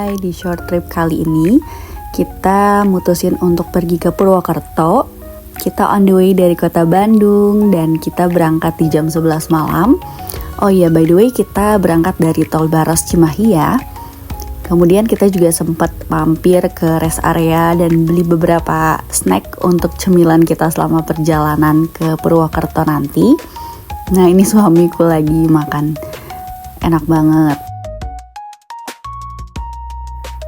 Hai, di short trip kali ini kita mutusin untuk pergi ke Purwokerto. Kita on the way dari kota Bandung dan kita berangkat di jam 11 malam. Oh iya, by the way kita berangkat dari Tol Baros Cimahi ya. Kemudian kita juga sempat mampir ke rest area dan beli beberapa snack untuk cemilan kita selama perjalanan ke Purwokerto nanti. Nah, ini suamiku lagi makan, enak banget.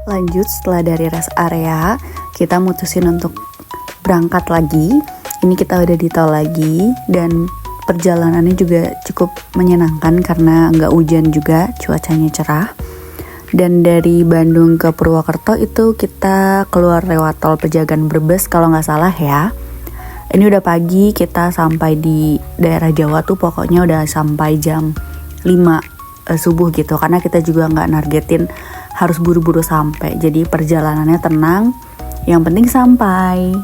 Lanjut, setelah dari rest area, kita mutusin untuk berangkat lagi. Ini kita udah di tol lagi dan perjalanannya juga cukup menyenangkan karena nggak hujan juga, cuacanya cerah. Dan dari Bandung ke Purwokerto itu kita keluar lewat tol Pejagan Brebes kalau nggak salah ya. Ini udah pagi, kita sampai di daerah Jawa tuh pokoknya udah sampai jam 5 subuh gitu, karena kita juga nggak nargetin harus buru-buru sampai, jadi perjalanannya tenang, yang penting sampai.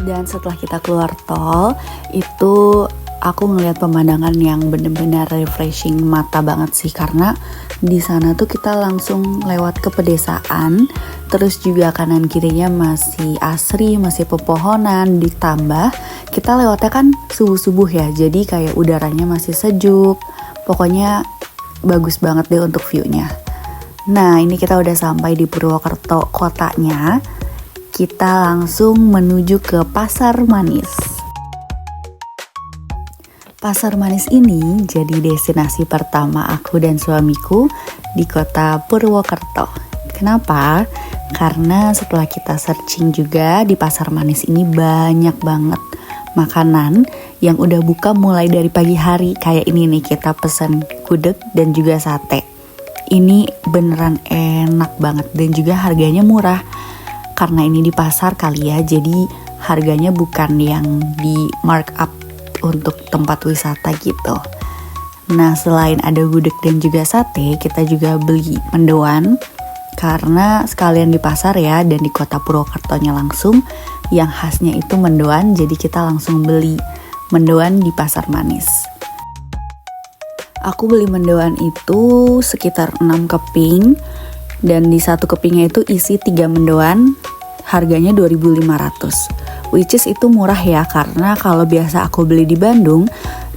Dan setelah kita keluar tol itu aku ngeliat pemandangan yang bener-bener refreshing mata banget sih, karena di sana tuh kita langsung lewat ke pedesaan, terus juga kanan kirinya masih asri, masih pepohonan, ditambah kita lewatnya kan subuh-subuh ya, jadi kayak udaranya masih sejuk, pokoknya bagus banget deh untuk view-nya. Nah, ini kita udah sampai di Purwokerto kotanya, kita langsung menuju ke Pasar Manis. Pasar Manis ini jadi destinasi pertama aku dan suamiku di kota Purwokerto. Kenapa? Karena setelah kita searching juga di Pasar Manis ini banyak banget makanan yang udah buka mulai dari pagi hari. Kayak ini nih, kita pesen gudeg dan juga sate. Ini beneran enak banget dan juga harganya murah. Karena ini di pasar kali ya, jadi harganya bukan yang di markup untuk tempat wisata gitu. Nah, selain ada gudeg dan juga sate, kita juga beli mendoan karena sekalian di pasar ya, dan di kota Purwokertonya langsung yang khasnya itu mendoan, jadi kita langsung beli mendoan di Pasar Manis. Aku beli mendoan itu sekitar 6 keping, dan di satu kepingnya itu isi 3 mendoan, harganya 2.500, which is itu murah ya, karena kalau biasa aku beli di Bandung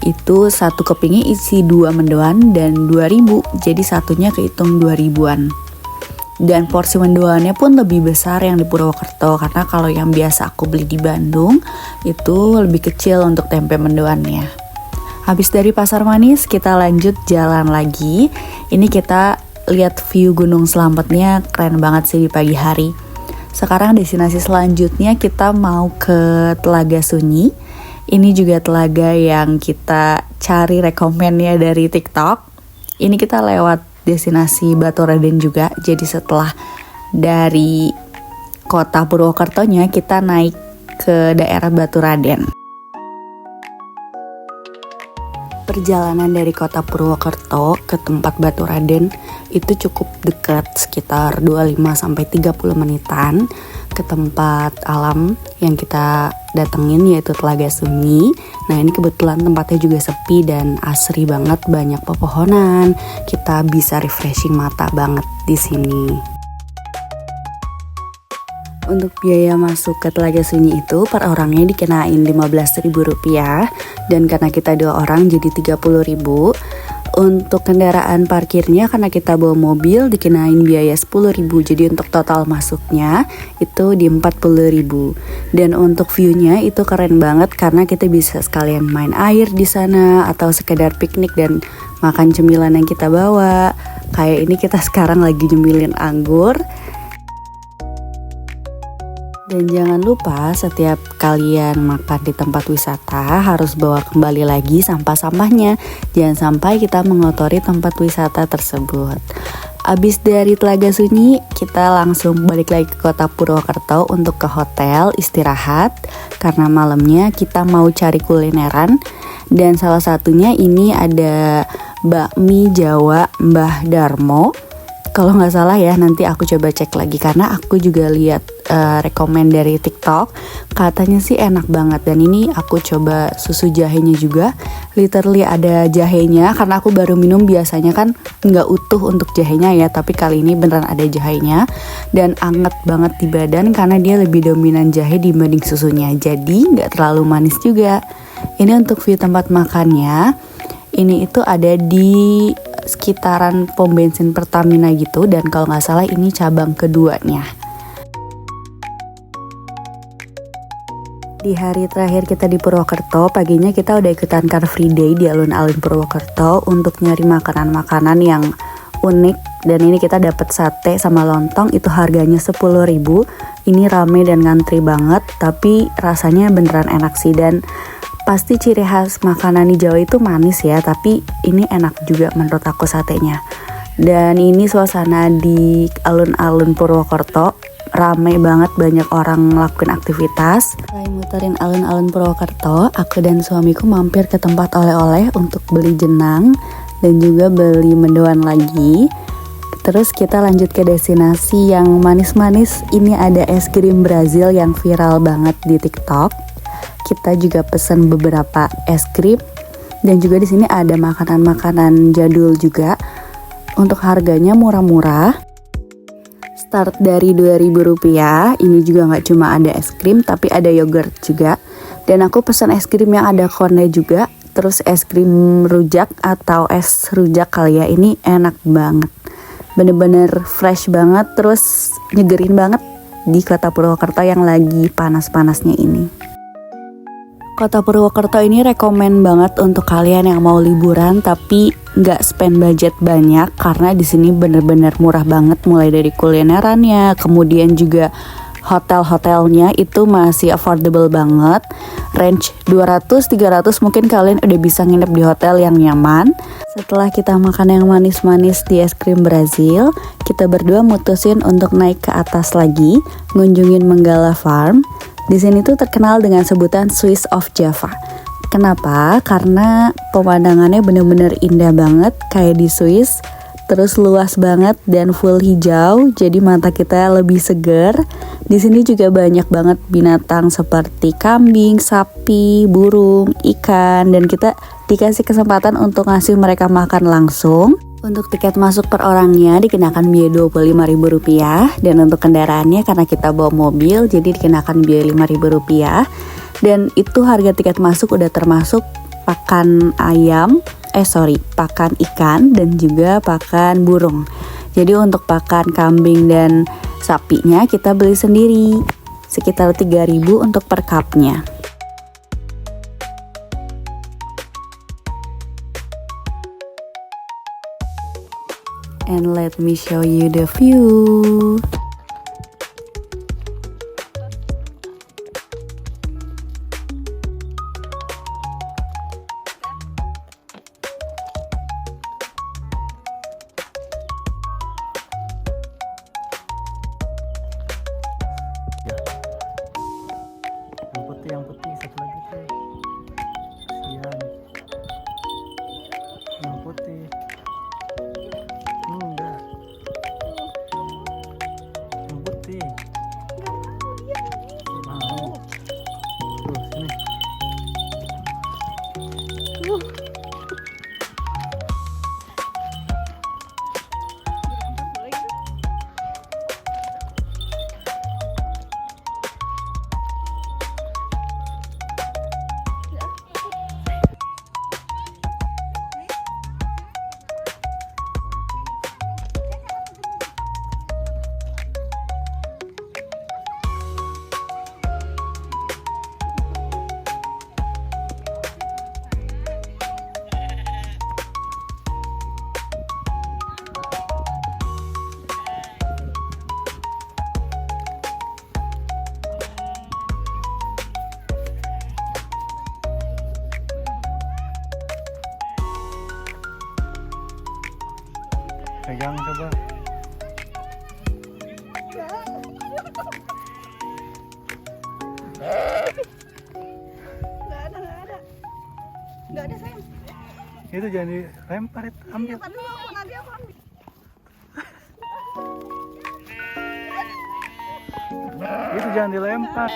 itu satu kepingnya isi 2 mendoan dan 2.000, jadi satunya kehitung 2.000-an. Dan porsi mendoannya pun lebih besar yang di Purwokerto, karena kalau yang biasa aku beli di Bandung itu lebih kecil untuk tempe mendoannya. Habis dari Pasar Manis kita lanjut jalan lagi. Ini kita lihat view Gunung Slametnya, keren banget sih di pagi hari. Sekarang destinasi selanjutnya kita mau ke Telaga Sunyi. Ini juga telaga yang kita cari rekomennya dari TikTok. Ini kita lewat destinasi Baturaden juga. Jadi setelah dari kota Purwokertonya kita naik ke daerah Baturaden. Perjalanan dari kota Purwokerto ke tempat Baturaden itu cukup dekat, sekitar 25-30 menitan ke tempat alam yang kita datengin, yaitu Telaga Sunyi. Nah, ini kebetulan tempatnya juga sepi dan asri banget, banyak pepohonan. Kita bisa refreshing mata banget di sini. Untuk biaya masuk ke Telaga Sunyi itu per orangnya dikenain Rp15.000, dan karena kita 2 orang jadi Rp30.000. Untuk kendaraan parkirnya karena kita bawa mobil dikenain biaya Rp10.000, jadi untuk total masuknya itu di Rp40.000. Dan untuk view-nya itu keren banget karena kita bisa sekalian main air di sana atau sekedar piknik dan makan cemilan yang kita bawa. Kayak ini kita sekarang lagi nyemilin anggur. Dan jangan lupa setiap kalian makan di tempat wisata harus bawa kembali lagi sampah-sampahnya. Jangan sampai kita mengotori tempat wisata tersebut. Abis dari Telaga Sunyi, kita langsung balik lagi ke kota Purwokerto untuk ke hotel istirahat. Karena malamnya kita mau cari kulineran. Dan salah satunya ini ada bakmi Jawa Mbah Darmo. Kalau nggak salah ya, nanti aku coba cek lagi karena aku juga lihat rekomen dari TikTok. Katanya sih enak banget, dan ini aku coba susu jahenya juga. Literally ada jahenya, karena aku baru minum, biasanya kan nggak utuh untuk jahenya ya, tapi kali ini beneran ada jahenya. Dan anget banget di badan karena dia lebih dominan jahe dibanding susunya, jadi nggak terlalu manis juga. Ini untuk view tempat makannya. Ini itu ada di sekitaran pom bensin Pertamina gitu, dan kalau nggak salah ini cabang keduanya. Di hari terakhir kita di Purwokerto, paginya kita udah ikutan Car Free Day di alun-alun Purwokerto untuk nyari makanan-makanan yang unik. Dan ini kita dapat sate sama lontong, itu harganya 10.000. Ini rame dan ngantri banget, tapi rasanya beneran enak sih. Dan pasti ciri khas makanan di Jawa itu manis ya, tapi ini enak juga menurut aku satenya. Dan ini suasana di alun-alun Purwokerto, rame banget, banyak orang ngelakuin aktivitas. Selain muterin alun-alun Purwokerto, aku dan suamiku mampir ke tempat oleh-oleh untuk beli jenang dan juga beli mendoan lagi. Terus kita lanjut ke destinasi yang manis-manis. Ini ada es krim Brazil yang viral banget di TikTok. Kita juga pesen beberapa es krim, dan juga di sini ada makanan-makanan jadul juga. Untuk harganya murah-murah, start dari Rp2.000. Ini juga nggak cuma ada es krim, tapi ada yogurt juga. Dan aku pesen es krim yang ada cornnya juga. Terus es krim rujak atau es rujak kali ya, ini enak banget. Bener-bener fresh banget, terus nyegerin banget di kota Purwokerto yang lagi panas-panasnya ini. Kota Purwokerto ini rekomen banget untuk kalian yang mau liburan tapi nggak spend budget banyak, karena di sini bener-bener murah banget, mulai dari kulinerannya, kemudian juga hotel-hotelnya itu masih affordable banget. Range 200-300 mungkin kalian udah bisa nginep di hotel yang nyaman. Setelah kita makan yang manis-manis di es krim Brazil, kita berdua mutusin untuk naik ke atas lagi, ngunjungin Menggala Farm. Di sini tuh terkenal dengan sebutan Swiss of Java. Kenapa? Karena pemandangannya bener-bener indah banget kayak di Swiss. Terus luas banget dan full hijau, jadi mata kita lebih seger. Di sini juga banyak banget binatang seperti kambing, sapi, burung, ikan, dan kita dikasih kesempatan untuk ngasih mereka makan langsung. Untuk tiket masuk per orangnya dikenakan biaya Rp25.000, dan untuk kendaraannya karena kita bawa mobil jadi dikenakan biaya Rp5.000. Dan itu harga tiket masuk udah termasuk pakan ikan dan juga pakan burung. Jadi untuk pakan kambing dan sapinya kita beli sendiri, sekitar 3.000 untuk per cupnya. And let me show you the view. Yang putih satu lagi tuh. Kasihan. Yang putih. Enggak. Yang putih. Mau. Tuh, sini. Pegang coba. Nggak ada sayang. Itu jangan dilempar, itu ambil. Aduh, aku ambil. Itu jangan dilempar.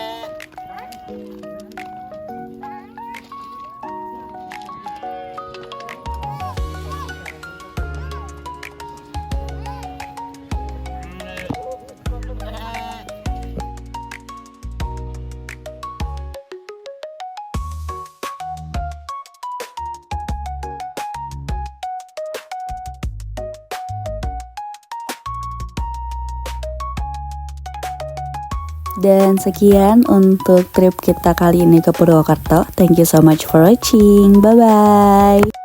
Dan sekian untuk trip kita kali ini ke Purwokerto. Thank you so much for watching. Bye-bye.